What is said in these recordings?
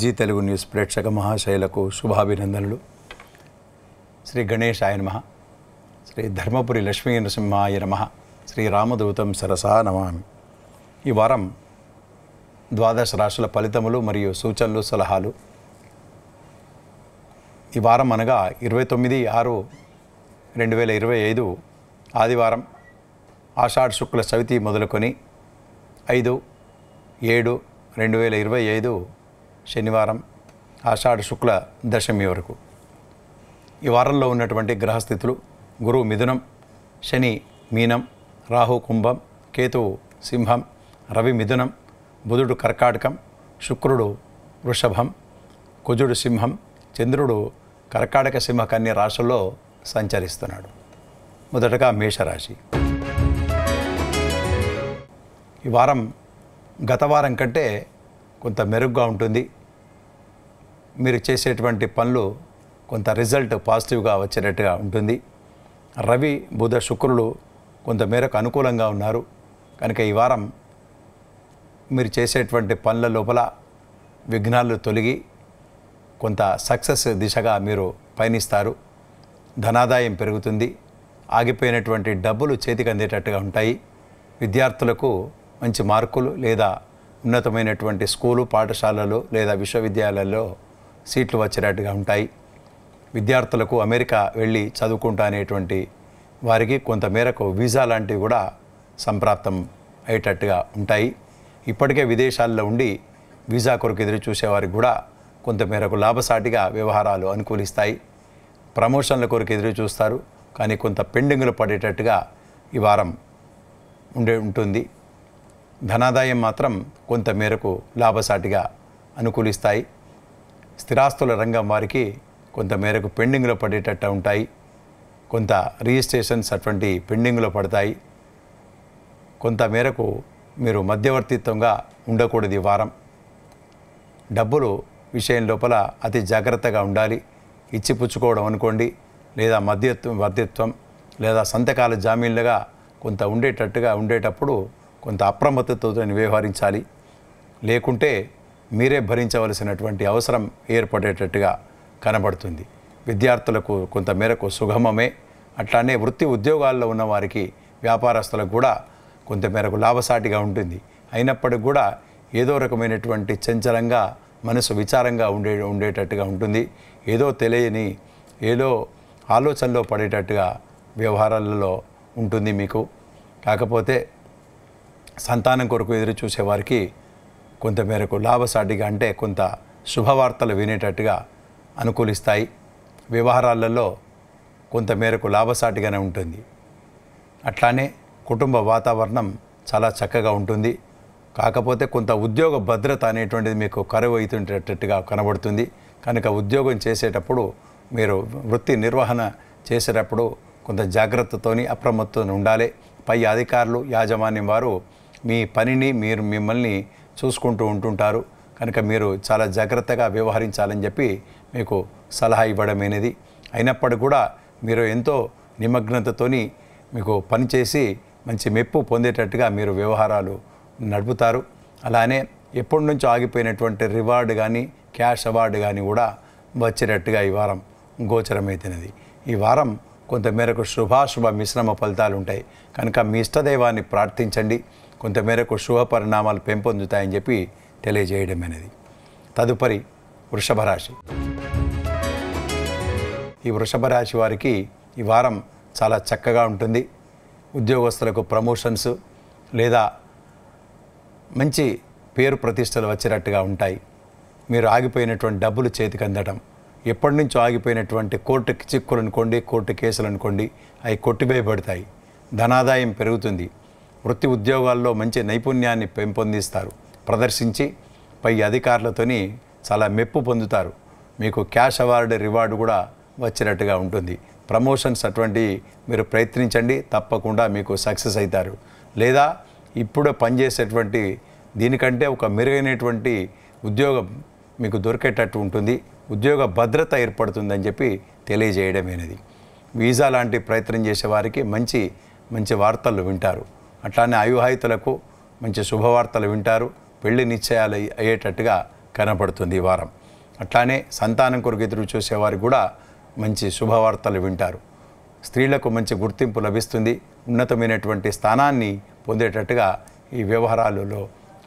G Telugu news ప్రేక్షక మహాశైలకు శుభాభినందనలు. శ్రీ గణేశాయ నమః. శ్రీ ధర్మపురి లక్ష్మీ నరసింహాయ నమః. శ్రీ రామదూతం సరసా నమామి. ఈ వారం ద్వాదశ రాశుల ఫలితములు మరియు సూచనలు సలహాలు. ఈ వారం అనగా 29/6/2025 ఆదివారం ఆషాఢ శుక్ల చవితి మొదలుకొని 5/7/2025 శనివారం ఆషాఢ శుక్ల దశమి వరకు. ఈ వారంలో ఉన్నటువంటి గ్రహస్థితులు: గురువు మిథునం, శని మీనం, రాహు కుంభం, కేతువు సింహం, రవి మిథునం, బుధుడు కర్కాటకం, శుక్రుడు వృషభం, కుజుడు సింహం, చంద్రుడు కర్కాటక సింహ కన్య రాశుల్లో సంచరిస్తున్నాడు. మొదటగా మేషరాశి. ఈ వారం గత వారం కంటే కొంత మెరుగ్గా ఉంటుంది. మీరు చేసేటువంటి పనులు కొంత రిజల్ట్ పాజిటివ్గా వచ్చేటట్టుగా ఉంటుంది. రవి బుధ శుక్రులు కొంత మేరకు అనుకూలంగా ఉన్నారు కనుక ఈ వారం మీరు చేసేటువంటి పనుల లోపల విఘ్నాలు తొలగి కొంత సక్సెస్ దిశగా మీరు పయనిస్తారు. ధనాదాయం పెరుగుతుంది. ఆగిపోయినటువంటి డబ్బులు చేతికి అందేటట్టుగా ఉంటాయి. విద్యార్థులకు మంచి మార్కులు లేదా ఉన్నతమైనటువంటి స్కూలు పాఠశాలలు లేదా విశ్వవిద్యాలయాల్లో సీట్లు వచ్చేటట్టుగా ఉంటాయి. విద్యార్థులకు అమెరికా వెళ్ళి చదువుకుంటా అనేటువంటి వారికి కొంత మేరకు వీసా లాంటివి కూడా సంప్రాప్తం అయ్యేటట్టుగా ఉంటాయి. ఇప్పటికే విదేశాల్లో ఉండి వీసా కొరకు ఎదురు చూసేవారికి కూడా కొంత మేరకు లాభసాటిగా వ్యవహారాలు అనుకూలిస్తాయి. ప్రమోషన్ల కొరకు ఎదురు చూస్తారు కానీ కొంత పెండింగ్లు పడేటట్టుగా ఈ వారం ఉంటుంది. ధనాదాయం మాత్రం కొంత మేరకు లాభసాటిగా అనుకూలిస్తాయి. స్థిరాస్తుల రంగం వారికి కొంత మేరకు పెండింగ్లో పడేటట్టు ఉంటాయి. కొంత రిజిస్ట్రేషన్స్ అటువంటి పెండింగ్లో పడతాయి. కొంత మేరకు మీరు మధ్యవర్తిత్వంగా ఉండకూడదు ఈ వారం. డబ్బులు విషయం లోపల అతి జాగ్రత్తగా ఉండాలి. ఇచ్చిపుచ్చుకోవడం అనుకోండి లేదా మధ్యవర్తిత్వం లేదా సంతకాల జామీన్లుగా కొంత ఉండేటప్పుడు కొంత అప్రమత్తతో వ్యవహరించాలి. లేకుంటే మీరే భరించవలసినటువంటి అవసరం ఏర్పడేటట్టుగా కనబడుతుంది. విద్యార్థులకు కొంత మేరకు సుగమమే. అట్లానే వృత్తి ఉద్యోగాల్లో ఉన్న వారికి వ్యాపారస్తులకు కూడా కొంత మేరకు లాభసాటిగా ఉంటుంది. అయినప్పటికీ కూడా ఏదో రకమైనటువంటి చంచలంగా మనసు విచారంగా ఉండేటట్టుగా ఉంటుంది. ఏదో తెలియని ఏదో ఆలోచనలో పడేటట్టుగా వ్యవహారాలలో ఉంటుంది మీకు. కాకపోతే సంతానం కొరకు ఎదురు చూసేవారికి కొంత మేరకు లాభసాటిగా అంటే కొంత శుభవార్తలు వినేటట్టుగా అనుకూలిస్తాయి. వ్యవహారాలలో కొంత మేరకు లాభసాటిగానే ఉంటుంది. అట్లానే కుటుంబ వాతావరణం చాలా చక్కగా ఉంటుంది. కాకపోతే కొంత ఉద్యోగ భద్రత అనేటువంటిది మీకు కరువు అవుతుంటట్టుగా కనబడుతుంది. కనుక ఉద్యోగం చేసేటప్పుడు మీరు వృత్తి నిర్వహణ చేసేటప్పుడు కొంత జాగ్రత్తతోని అప్రమత్తతో ఉండాలి. పై అధికారులు యాజమాన్యం వారు మీ పనిని మిమ్మల్ని చూసుకుంటూ ఉంటుంటారు కనుక మీరు చాలా జాగ్రత్తగా వ్యవహరించాలని చెప్పి మీకు సలహా ఇవ్వడమైనది. అయినప్పటికీ కూడా మీరు ఎంతో నిమగ్నతతోని మీకు పనిచేసి మంచి మెప్పు పొందేటట్టుగా మీరు వ్యవహారాలు నడుపుతారు. అలానే ఎప్పటి నుంచో ఆగిపోయినటువంటి రివార్డు కానీ క్యాష్ అవార్డు కానీ కూడా వచ్చేటట్టుగా ఈ వారం గోచరమవుతున్నది. ఈ వారం కొంత మేరకు శుభాశుభ మిశ్రమ ఫలితాలు ఉంటాయి కనుక మీ ఇష్టదైవాన్ని ప్రార్థించండి. కొంత మేరకు శుభ పరిణామాలు పెంపొందుతాయని చెప్పి తెలియజేయడమైనది. తదుపరి వృషభ రాశి. ఈ వృషభ రాశి వారికి ఈ వారం చాలా చక్కగా ఉంటుంది. ఉద్యోగస్తులకు ప్రమోషన్స్ లేదా మంచి పేరు ప్రతిష్టలు వచ్చేటట్టుగా ఉంటాయి. మీరు ఆగిపోయినటువంటి డబ్బులు చేతికి అందడం, ఎప్పటి నుంచో ఆగిపోయినటువంటి కోర్టు చిక్కులు అనుకోండి, కోర్టు కేసులు అనుకోండి, అవి కొట్టివేయబడతాయి. ధనాదాయం పెరుగుతుంది. వృత్తి ఉద్యోగాల్లో మంచి నైపుణ్యాన్ని పెంపొందిస్తారు. ప్రదర్శించి పై అధికారులతోని చాలా మెప్పు పొందుతారు. మీకు క్యాష్ అవార్డు రివార్డు కూడా వచ్చేటట్టుగా ఉంటుంది. ప్రమోషన్స్ అటువంటి మీరు ప్రయత్నించండి, తప్పకుండా మీకు సక్సెస్ అవుతారు. లేదా ఇప్పుడు పనిచేసేటువంటి దీనికంటే ఒక మెరుగైనటువంటి ఉద్యోగం మీకు దొరికేటట్టు ఉంటుంది. ఉద్యోగ భద్రత ఏర్పడుతుందని చెప్పి తెలియజేయడమైనది. వీసా లాంటి ప్రయత్నం చేసే వారికి మంచి వార్తలు వింటారు. అట్లానే అవివాహితులకు మంచి శుభవార్తలు వింటారు. పెళ్లి నిశ్చయాలు అయ్యేటట్టుగా కనపడుతుంది ఈ వారం. అట్లానే సంతానం కొరకు ఎదురు చూసేవారికి కూడా మంచి శుభవార్తలు వింటారు. స్త్రీలకు మంచి గుర్తింపు లభిస్తుంది. ఉన్నతమైనటువంటి స్థానాన్ని పొందేటట్టుగా ఈ వ్యవహారాలలో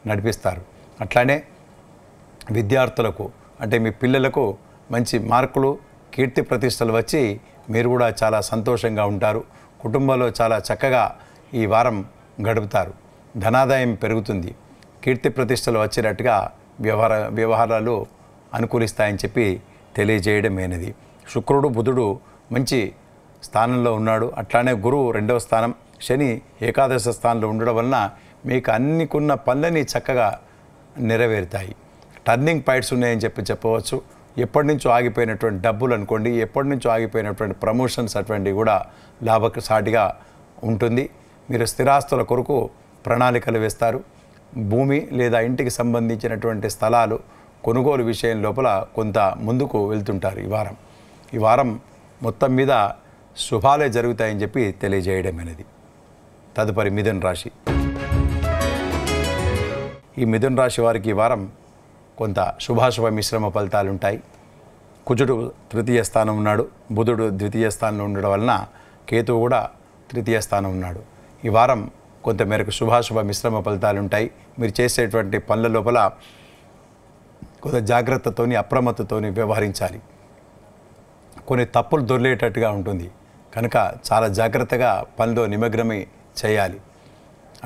నడిపిస్తారు. అట్లానే విద్యార్థులకు అంటే మీ పిల్లలకు మంచి మార్కులు, కీర్తి ప్రతిష్టలు వచ్చి మీరు కూడా చాలా సంతోషంగా ఉంటారు. కుటుంబంలో చాలా చక్కగా ఈ వారం గడుపుతారు. ధనాదాయం పెరుగుతుంది. కీర్తి ప్రతిష్టలు వచ్చేటట్టుగా వ్యవహారాలు అనుకూలిస్తాయని చెప్పి తెలియజేయడమైనది. శుక్రుడు, బుధుడు మంచి స్థానంలో ఉన్నాడు. అట్లానే గురువు 2వ స్థానం, శని ఏకాదశ స్థానంలో ఉండడం వలన మీకు అన్నికున్న పనులని చక్కగా నెరవేరుతాయి. టర్నింగ్ పాయింట్స్ ఉన్నాయని చెప్పవచ్చు. ఎప్పటి నుంచో ఆగిపోయినటువంటి డబ్బులు అనుకోండి, ఎప్పటి నుంచో ఆగిపోయినటువంటి ప్రమోషన్స్ అటువంటివి కూడా లాభసాటిగా ఉంటుంది. మీరు స్థిరాస్తుల కొరకు ప్రణాళికలు వేస్తారు. భూమి లేదా ఇంటికి సంబంధించినటువంటి స్థలాలు కొనుగోలు విషయం లోపల కొంత ముందుకు వెళ్తుంటారు ఈ వారం మొత్తం మీద శుభాలే జరుగుతాయని చెప్పి తెలియజేయడమైనది. తదుపరి మిథున రాశి. ఈ మిథున రాశి వారికి ఈ వారం కొంత శుభాశుభ మిశ్రమ ఫలితాలు ఉంటాయి. కుజుడు 3వ స్థానం ఉన్నాడు. బుధుడు 2వ స్థానంలో ఉండడం వలన కేతువు కూడా 3వ స్థానం ఉన్నాడు. ఈ వారం కొంత మేరకు శుభాశుభ మిశ్రమ ఫలితాలు ఉంటాయి. మీరు చేసేటువంటి పనుల లోపల కొంత జాగ్రత్తతోని, అప్రమత్తతోని వ్యవహరించాలి. కొన్ని తప్పులు దొర్లేటట్టుగా ఉంటుంది కనుక చాలా జాగ్రత్తగా పనిలో నిమగ్నమై చేయాలి.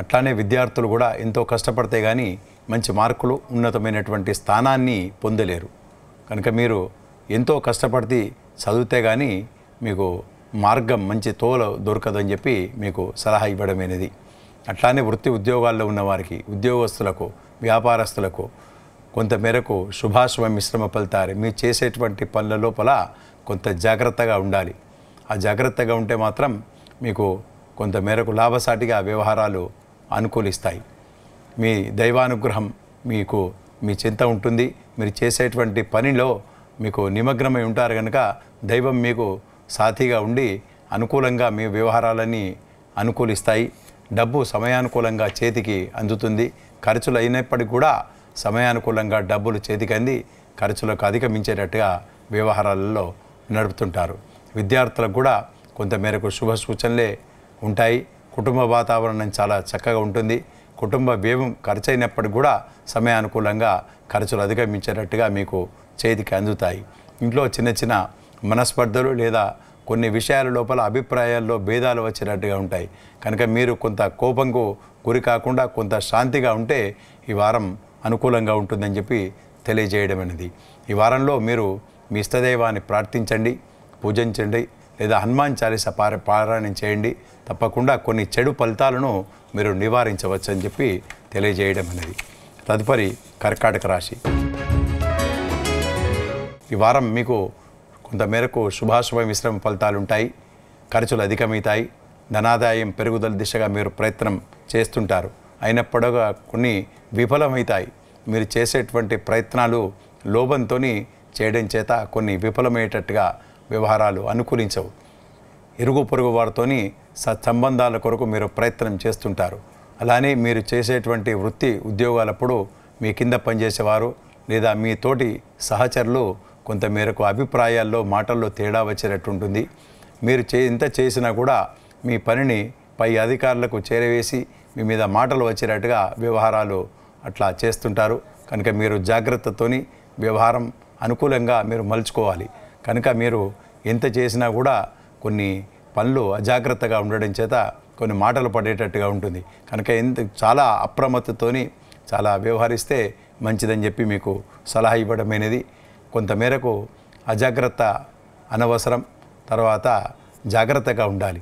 అట్లానే విద్యార్థులు కూడా ఎంతో కష్టపడితే కానీ మంచి మార్కులు, ఉన్నతమైనటువంటి స్థానాన్ని పొందలేరు. కనుక మీరు ఎంతో కష్టపడితే చదివితే కానీ మీకు మార్గం, మంచి తోల దొరకదని చెప్పి మీకు సలహా ఇవ్వడమైనది. అట్లానే వృత్తి ఉద్యోగాల్లో ఉన్నవారికి, ఉద్యోగస్తులకు, వ్యాపారస్తులకు కొంత మేరకు శుభాశుభ మిశ్రమ ఫలితాలు. మీరు చేసేటువంటి పనుల లోపల కొంత జాగ్రత్తగా ఉండాలి. ఆ జాగ్రత్తగా ఉంటే మాత్రం మీకు కొంత మేరకు లాభసాటిగా వ్యవహారాలు అనుకూలిస్తాయి. మీ దైవానుగ్రహం మీకు మీ చింత ఉంటుంది. మీరు చేసేటువంటి పనిలో మీకు నిమగ్నమై ఉంటారు కనుక దైవం మీకు సాథీగా ఉండి అనుకూలంగా మీ వ్యవహారాలన్నీ అనుకూలిస్తాయి. డబ్బు సమయానుకూలంగా చేతికి అందుతుంది. ఖర్చులు అయినప్పటికీ కూడా సమయానుకూలంగా డబ్బులు చేతికి అంది ఖర్చులకు అధిగమించేటట్టుగా వ్యవహారాలలో నడుపుతుంటారు. విద్యార్థులకు కూడా కొంత మేరకు శుభ సూచనలే ఉంటాయి. కుటుంబ వాతావరణం చాలా చక్కగా ఉంటుంది. కుటుంబ వ్యయం ఖర్చు అయినప్పటికీ కూడా సమయానుకూలంగా ఖర్చులు అధిగమించేటట్టుగా మీకు చేతికి అందుతాయి. ఇంట్లో చిన్న చిన్న మనస్పర్ధలు లేదా కొన్ని విషయాల లోపల అభిప్రాయాల్లో భేదాలు వచ్చేటట్టుగా ఉంటాయి కనుక మీరు కొంత కోపంకు గురి కాకుండా కొంత శాంతిగా ఉంటే ఈ వారం అనుకూలంగా ఉంటుందని చెప్పి తెలియజేయడం అనేది. ఈ వారంలో మీరు మీ ఇష్టదైవాన్ని ప్రార్థించండి, పూజించండి లేదా హనుమాన్ చాలీస పారాయణం చేయండి. తప్పకుండా కొన్ని చెడు ఫలితాలను మీరు నివారించవచ్చు అని చెప్పి తెలియజేయడం అనేది. తదుపరి కర్కాటక రాశి. ఈ వారం మీకు కొంత మేరకు శుభాశుభ మిశ్రమ ఫలితాలు ఉంటాయి. ఖర్చులు అధికమవుతాయి. ధనాదాయం పెరుగుదల దిశగా మీరు ప్రయత్నం చేస్తుంటారు. అయినప్పటికీ కొన్ని విఫలమవుతాయి. మీరు చేసేటువంటి ప్రయత్నాలు లోభంతో చేయడం చేత కొన్ని విఫలమయ్యేటట్టుగా వ్యవహారాలు అనుకూలించవు. ఇరుగు పొరుగు వారితోని సత్సంబంధాల కొరకు మీరు ప్రయత్నం చేస్తుంటారు. అలానే మీరు చేసేటువంటి వృత్తి ఉద్యోగాలప్పుడు మీ కింద పనిచేసేవారు లేదా మీ తోటి సహచరులు కొంత మేరకు అభిప్రాయాల్లో మాటల్లో తేడా వచ్చేటట్టు ఉంటుంది. మీరు ఎంత చేసినా కూడా మీ పనిని పై అధికారులకు చేరవేసి మీ మీద మాటలు వచ్చేటట్టుగా వ్యవహారాలు అట్లా చేస్తుంటారు. కనుక మీరు జాగ్రత్తతోని వ్యవహారం అనుకూలంగా మీరు మలుచుకోవాలి. కనుక మీరు ఎంత చేసినా కూడా కొన్ని పనులు అజాగ్రత్తగా ఉండడం చేత కొన్ని మాటలు పడేటట్టుగా ఉంటుంది. కనుక చాలా అప్రమత్తతోని చాలా వ్యవహరిస్తే మంచిదని చెప్పి మీకు సలహా ఇవ్వడమైనది. కొంతమేరకు అజాగ్రత్త అనవసరం. తర్వాత జాగ్రత్తగా ఉండాలి.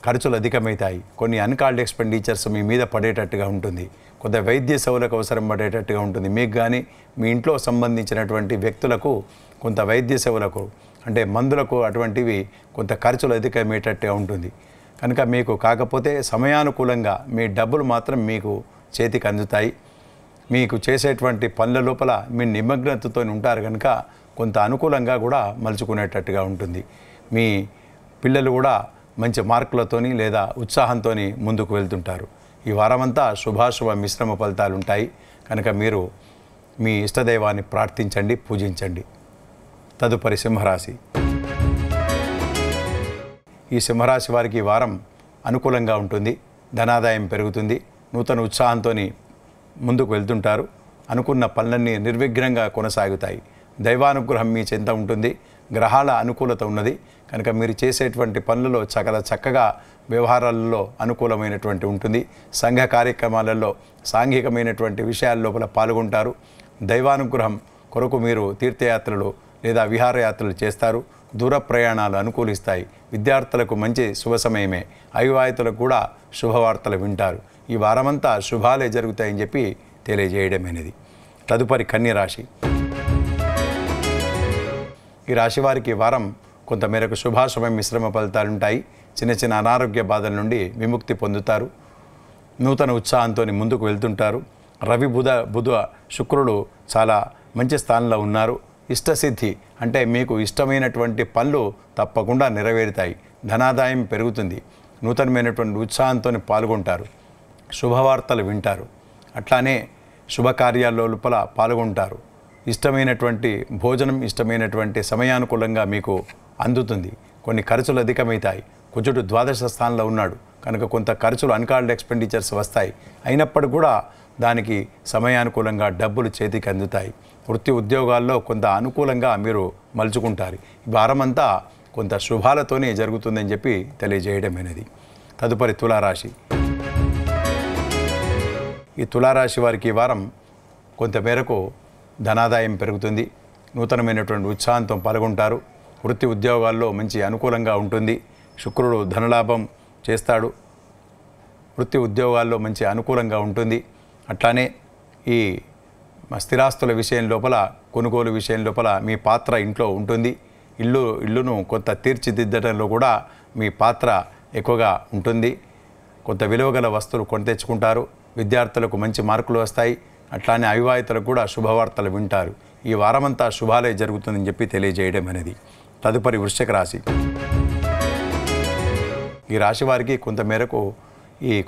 ఖర్చులు అధికమవుతాయి. కొన్ని అన్కాల్డ్ ఎక్స్పెండిచర్స్ మీ మీద పడేటట్టుగా ఉంటుంది. కొంత వైద్య సేవలకు అవసరం పడేటట్టుగా ఉంటుంది. మీకు కానీ మీ ఇంట్లో సంబంధించినటువంటి వ్యక్తులకు కొంత వైద్య సేవలకు అంటే మందులకు అటువంటివి కొంత ఖర్చులు అధికమయ్యేటట్టుగా ఉంటుంది. కనుక మీకు కాకపోతే సమయానుకూలంగా మీ డబ్బులు మాత్రం మీకు చేతికి అందుతాయి. మీకు చేసేటువంటి పనుల లోపల మీ నిమగ్నతతో ఉంటారు కనుక కొంత అనుకూలంగా కూడా మలుచుకునేటట్టుగా ఉంటుంది. మీ పిల్లలు కూడా మంచి మార్కులతోని లేదా ఉత్సాహంతో ముందుకు వెళ్తుంటారు. ఈ వారమంతా శుభాశుభ మిశ్రమ ఫలితాలు ఉంటాయి. కనుక మీరు మీ ఇష్టదైవాన్ని ప్రార్థించండి, పూజించండి. తదుపరి సింహరాశి. ఈ సింహరాశి వారికి ఈ వారం అనుకూలంగా ఉంటుంది. ధనాదాయం పెరుగుతుంది. నూతన ఉత్సాహంతో ముందుకు వెళ్తుంటారు. అనుకున్న పనులన్నీ నిర్విఘ్నంగా కొనసాగుతాయి. దైవానుగ్రహం మీ చెంత ఉంటుంది. గ్రహాల అనుకూలత ఉన్నది కనుక మీరు చేసేటువంటి పనులలో చక్కగా వ్యవహారాలలో అనుకూలమైనటువంటి ఉంటుంది. సంఘ కార్యక్రమాలలో సాంఘికమైనటువంటి విషయాల లోపల పాల్గొంటారు. దైవానుగ్రహం కొరకు మీరు తీర్థయాత్రలు లేదా విహారయాత్రలు చేస్తారు. దూర ప్రయాణాలు అనుకూలిస్తాయి. విద్యార్థులకు మంచి శుభ సమయమే. అవివాహితులకు కూడా శుభవార్తలు వింటారు. ఈ వారమంతా శుభాలే జరుగుతాయని చెప్పి తెలియజేయడమైనది. తదుపరి కన్యరాశి. ఈ రాశి వారికి వారం కొంతమేరకు శుభాశుభ మిశ్రమ ఫలితాలుంటాయి. చిన్న అనారోగ్య బాధల నుండి విముక్తి పొందుతారు. నూతన ఉత్సాహంతో ముందుకు వెళ్తుంటారు. రవి బుధ శుక్రుడు చాలా మంచి స్థానంలో ఉన్నారు. ఇష్టసిద్ధి అంటే మీకు ఇష్టమైనటువంటి పనులు తప్పకుండా నెరవేరుతాయి. ధనాదాయం పెరుగుతుంది. నూతనమైనటువంటి ఉత్సాహంతో పాల్గొంటారు. శుభవార్తలు వింటారు. అట్లానే శుభకార్యాల లోపల పాల్గొంటారు. ఇష్టమైనటువంటి భోజనం ఇష్టమైనటువంటి సమయానుకూలంగా మీకు అందుతుంది. కొన్ని ఖర్చులు అధికమవుతాయి. కుజుడు ద్వాదశ స్థానంలో ఉన్నాడు కనుక కొంత ఖర్చులు అన్కాల్డ్ ఎక్స్పెండిచర్స్ వస్తాయి. అయినప్పటికీ కూడా దానికి సమయానుకూలంగా డబ్బులు చేతికి అందుతాయి. వృత్తి ఉద్యోగాల్లో కొంత అనుకూలంగా మీరు మలుచుకుంటారు. ఈ వారమంతా కొంత శుభాలతోనే జరుగుతుందని చెప్పి తెలియజేయడమైనది. తదుపరి తులారాశి. ఈ తులారాశి వారికి ఈ వారం కొంతమేరకు ధనాదాయం పెరుగుతుంది. నూతనమైనటువంటి ఉత్సాహంతో పాల్గొంటారు. వృత్తి ఉద్యోగాల్లో మంచి అనుకూలంగా ఉంటుంది. శుక్రుడు ధనలాభం చేస్తాడు. వృత్తి ఉద్యోగాల్లో మంచి అనుకూలంగా ఉంటుంది. అట్లానే ఈ స్థిరాస్తుల విషయం లోపల కొనుగోలు విషయం లోపల మీ పాత్ర ఇంట్లో ఉంటుంది. ఇల్లును కొంత తీర్చిదిద్దడంలో కూడా మీ పాత్ర ఎక్కువగా ఉంటుంది. కొంత విలువగల వస్తువులు కొని తెచ్చుకుంటారు. విద్యార్థులకు మంచి మార్కులు వస్తాయి. అట్లానే అవివాహితులకు కూడా శుభవార్తలు వింటారు. ఈ వారమంతా శుభాలే జరుగుతుందని చెప్పి తెలియజేయడం అనేది. తదుపరి వృశ్చిక రాశి. ఈ రాశి వారికి కొంతమేరకు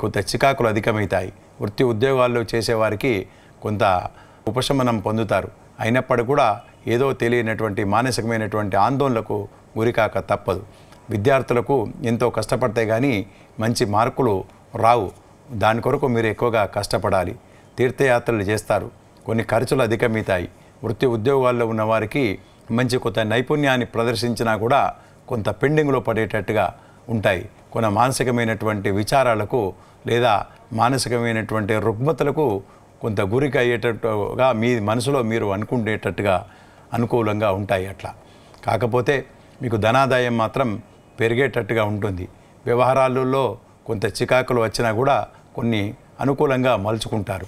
కొంత చికాకులు అధికమవుతాయి. వృత్తి ఉద్యోగాల్లో చేసేవారికి కొంత ఉపశమనం పొందుతారు. అయినప్పటికీ కూడా ఏదో తెలియనటువంటి మానసికమైనటువంటి ఆందోళనకు గురికాక తప్పదు. విద్యార్థులకు ఎంతో కష్టపడితే కానీ మంచి మార్కులు రావు. దాని కొరకు మీరు ఎక్కువగా కష్టపడాలి. తీర్థయాత్రలు చేస్తారు. కొన్ని ఖర్చులు అధికమవుతాయి. వృత్తి ఉద్యోగాల్లో ఉన్నవారికి మంచి కొంత నైపుణ్యాన్ని ప్రదర్శించినా కూడా కొంత పెండింగ్లో పడేటట్టుగా ఉంటాయి. కొన్ని మానసికమైనటువంటి విచారాలకు లేదా మానసికమైనటువంటి రుగ్మతలకు కొంత గురికి అయ్యేటట్టుగా మీ మనసులో మీరు అనుకునేటట్టుగా అనుకూలంగా ఉంటాయి. అట్లా కాకపోతే మీకు ధనాదాయం మాత్రం పెరిగేటట్టుగా ఉంటుంది. వ్యవహారాలలో కొంత చికాకులు వచ్చినా కూడా కొన్ని అనుకూలంగా మలుచుకుంటారు.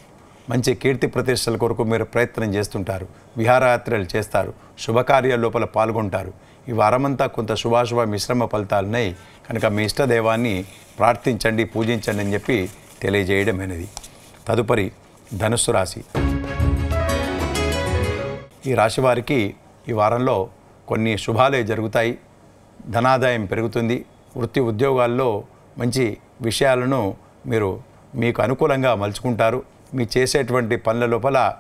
మంచి కీర్తి ప్రతిష్టల కొరకు మీరు ప్రయత్నం చేస్తుంటారు. విహారయాత్రలు చేస్తారు. శుభకార్యాల లోపల పాల్గొంటారు. ఈ వారమంతా కొంత శుభాశుభ మిశ్రమ ఫలితాలున్నాయి కనుక మీ ఇష్టదైవాన్ని ప్రార్థించండి, పూజించండి అని చెప్పి తెలియజేయడమైనది. తదుపరి ధనుస్సు రాశి. ఈ రాశి వారికి ఈ వారంలో కొన్ని శుభాలే జరుగుతాయి. ధనాదాయం పెరుగుతుంది. వృత్తి ఉద్యోగాల్లో మంచి విషయాలను మీకు అనుకూలంగా మలుచుకుంటారు. మీ చేసేటువంటి పనుల లోపల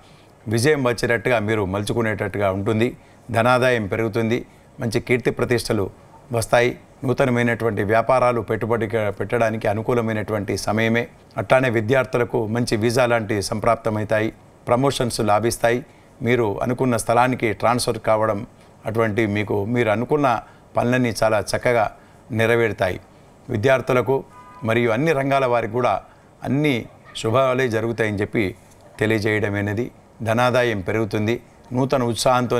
విజయం వచ్చేటట్టుగా మీరు మలుచుకునేటట్టుగా ఉంటుంది. ధనాదాయం పెరుగుతుంది. మంచి కీర్తి ప్రతిష్టలు వస్తాయి. నూతనమైనటువంటి వ్యాపారాలు పెట్టుబడి పెట్టడానికి అనుకూలమైనటువంటి సమయమే. అట్లానే విద్యార్థులకు మంచి వీసా లాంటి సంప్రాప్తమవుతాయి. ప్రమోషన్స్ లాభిస్తాయి. మీరు అనుకున్న స్థలానికి ట్రాన్స్ఫర్ కావడం అటువంటి మీరు అనుకున్న పనులన్నీ చాలా చక్కగా నెరవేరుతాయి. విద్యార్థులకు మరియు అన్ని రంగాల వారికి కూడా అన్ని శుభాలే జరుగుతాయని చెప్పి తెలియజేయడమైనది. ధనాదాయం పెరుగుతుంది. నూతన ఉత్సాహంతో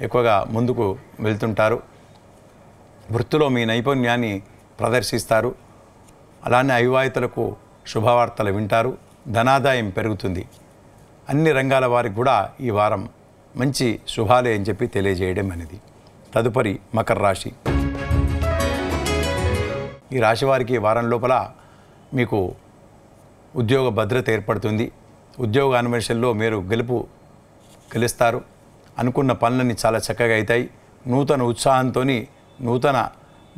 ఎక్కువగా ముందుకు వెళ్తుంటారు. వృత్తిలో మీ నైపుణ్యాన్ని ప్రదర్శిస్తారు. అలానే అవివాహితులకు శుభవార్తలు వింటారు. ధనాదాయం పెరుగుతుంది. అన్ని రంగాల వారికి కూడా ఈ వారం మంచి శుభాలే అని చెప్పి తెలియజేయడం అనేది. తదుపరి మకర రాశి. ఈ రాశి వారికి వారం లోపల మీకు ఉద్యోగ భద్రత ఏర్పడుతుంది. ఉద్యోగ అన్వేషణలో మీరు గెలుస్తారు. అనుకున్న పనులన్నీ చాలా చక్కగా అవుతాయి. నూతన ఉత్సాహంతో నూతన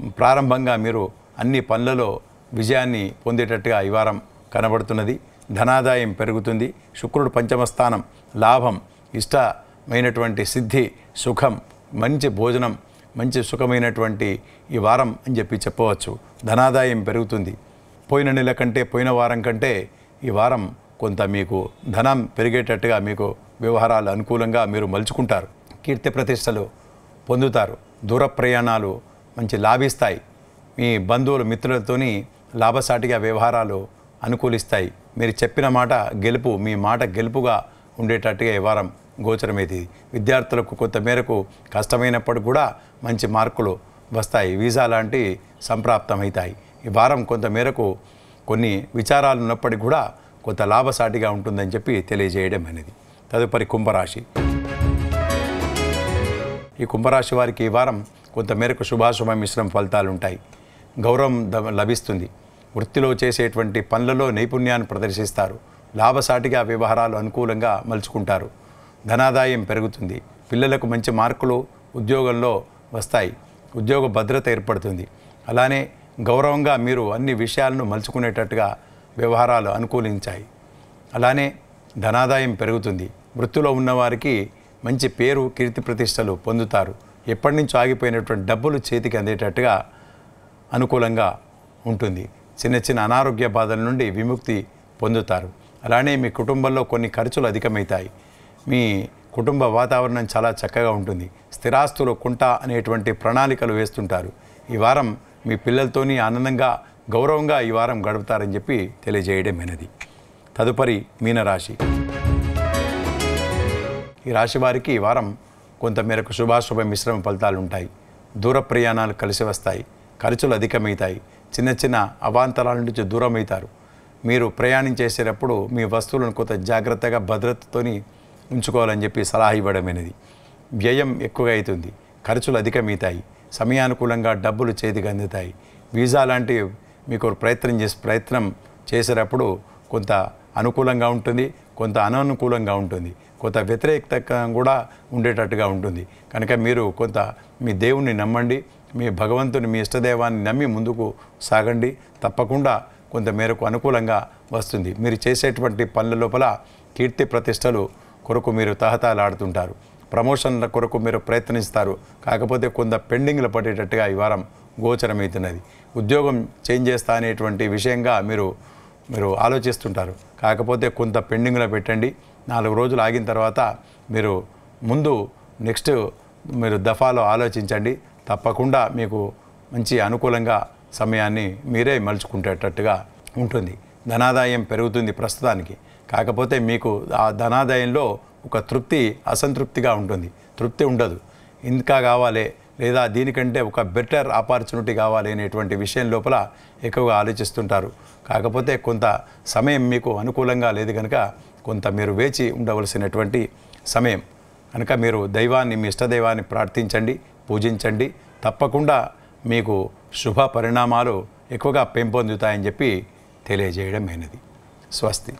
ప్రారంభంగా మీరు అన్ని పనులలో విజయాన్ని పొందేటట్టుగా ఈ వారం కనబడుతున్నది. ధనాదాయం పెరుగుతుంది. శుక్రుడు పంచమ స్థానం లాభం ఇష్టమైనటువంటి సిద్ధి, సుఖం, మంచి భోజనం, మంచి సుఖమైనటువంటి ఈ వారం అని చెప్పవచ్చు. ధనాదాయం పెరుగుతుంది. పోయిన నెల కంటే, పోయిన వారం కంటే ఈ వారం కొంత మీకు ధనం పెరిగేటట్టుగా మీకు వ్యవహారాలు అనుకూలంగా మీరు మలుచుకుంటారు. కీర్తి ప్రతిష్టలు పొందుతారు. దూర ప్రయాణాలు మంచి లాభిస్తాయి. మీ బంధువులు, మిత్రులతోని లాభసాటిగా వ్యవహారాలు అనుకూలిస్తాయి. మీరు చెప్పిన మాట గెలుపు, మీ మాట గెలుపుగా ఉండేటట్టుగా ఈ వారం గోచరమైంది. విద్యార్థులకు కొంత మేరకు కష్టమైనప్పటికీ కూడా మంచి మార్కులు వస్తాయి. వీసా లాంటి సంప్రాప్తమవుతాయి. ఈ వారం కొంత మేరకు కొన్ని విచారాలు ఉన్నప్పటికీ కూడా కొంత లాభసాటిగా ఉంటుందని చెప్పి తెలియజేయడం అనేది. తదుపరి కుంభరాశి. ఈ కుంభరాశి వారికి ఈ వారం కొంత మేరకు శుభాశుభ మిశ్రమ ఫలితాలు ఉంటాయి. గౌరవం లభిస్తుంది. వృత్తిలో చేసేటువంటి పనులలో నైపుణ్యాన్ని ప్రదర్శిస్తారు. లాభసాటిగా వ్యవహారాలు అనుకూలంగా మలుచుకుంటారు. ధనాదాయం పెరుగుతుంది. పిల్లలకు మంచి మార్కులు ఉద్యోగంలో వస్తాయి. ఉద్యోగ భద్రత ఏర్పడుతుంది. అలానే గౌరవంగా మీరు అన్ని విషయాలను మలుచుకునేటట్టుగా వ్యవహారాలు అనుకూలించాయి. అలానే ధనాదాయం పెరుగుతుంది. వృత్తిలో ఉన్నవారికి మంచి పేరు, కీర్తి ప్రతిష్టలు పొందుతారు. ఎప్పటి నుంచో ఆగిపోయినటువంటి డబ్బులు చేతికి అందేటట్టుగా అనుకూలంగా ఉంటుంది. చిన్న చిన్న అనారోగ్య బాధల నుండి విముక్తి పొందుతారు. అలానే మీ కుటుంబంలో కొన్ని ఖర్చులు అధికమవుతాయి. మీ కుటుంబ వాతావరణం చాలా చక్కగా ఉంటుంది. స్థిరాస్తులు కొంటా అనేటువంటి ప్రణాళికలు వేస్తుంటారు. ఈ వారం మీ పిల్లలతోని ఆనందంగా, గౌరవంగా ఈ వారం గడుపుతారని చెప్పి తెలియజేయడమైనది. తదుపరి మీనరాశి. ఈ రాశి వారికి ఈ వారం కొంతమేరకు శుభాశుభ మిశ్రమ ఫలితాలు ఉంటాయి. దూర ప్రయాణాలు కలిసి వస్తాయి. ఖర్చులు అధికమవుతాయి. చిన్న చిన్న అవాంతరాల నుంచి దూరం అవుతారు. మీరు ప్రయాణం చేసేటప్పుడు మీ వస్తువులను కొంత జాగ్రత్తగా భద్రతతోని ఉంచుకోవాలని చెప్పి సలహా ఇవ్వడమైనది. వ్యయం ఎక్కువగా అవుతుంది. ఖర్చులు అధికమవుతాయి. సమయానుకూలంగా డబ్బులు చేతికి అందుతాయి. వీసా లాంటి మీకు ప్రయత్నం చేసేటప్పుడు కొంత అనుకూలంగా ఉంటుంది, కొంత అననుకూలంగా ఉంటుంది, కొంత వ్యతిరేకత కూడా ఉండేటట్టుగా ఉంటుంది. కనుక మీరు కొంత మీ దేవుణ్ణి నమ్మండి. మీ భగవంతుని, మీ ఇష్టదైవాన్ని నమ్మి ముందుకు సాగండి. తప్పకుండా కొంత మేరకు అనుకూలంగా వస్తుంది. మీరు చేసేటువంటి పనుల లోపల కీర్తి ప్రతిష్టలు కొరకు మీరు తహతలాడుతుంటారు. ప్రమోషన్ల కొరకు మీరు ప్రయత్నిస్తారు. కాకపోతే కొంత పెండింగ్లు పడేటట్టుగా ఈ వారం గోచరమవుతున్నది. ఉద్యోగం చేంజ్ చేస్తా అనేటువంటి విషయంగా మీరు ఆలోచిస్తుంటారు. కాకపోతే కొంత పెండింగ్లో పెట్టండి. 4 రోజులు ఆగిన తర్వాత మీరు ముందు నెక్స్ట్ మీరు దఫాలో ఆలోచించండి. తప్పకుండా మీకు మంచి అనుకూలంగా సమయాన్ని మీరే మలుచుకుంటేటట్టుగా ఉంటుంది. ధనాదాయం పెరుగుతుంది ప్రస్తుతానికి. కాకపోతే మీకు ఆ ధనాదాయంలో ఒక అసంతృప్తిగా ఉంటుంది. తృప్తి ఉండదు. ఇంకా కావాలి, లేదా దీనికంటే ఒక బెటర్ ఆపర్చునిటీ కావాలి అనేటువంటి విషయం లోపల ఎక్కువగా ఆలోచిస్తుంటారు. కాకపోతే కొంత సమయం మీకు అనుకూలంగా లేదు కనుక కొంత మీరు వేచి ఉండవలసినటువంటి సమయం. కనుక మీరు దైవాన్ని, మీ ఇష్టదైవాన్ని ప్రార్థించండి, పూజించండి. తప్పకుండా మీకు శుభ పరిణామాలు ఎక్కువగా పెంపొందుతాయని చెప్పి తెలియజేయడం అయినది. స్వస్తి.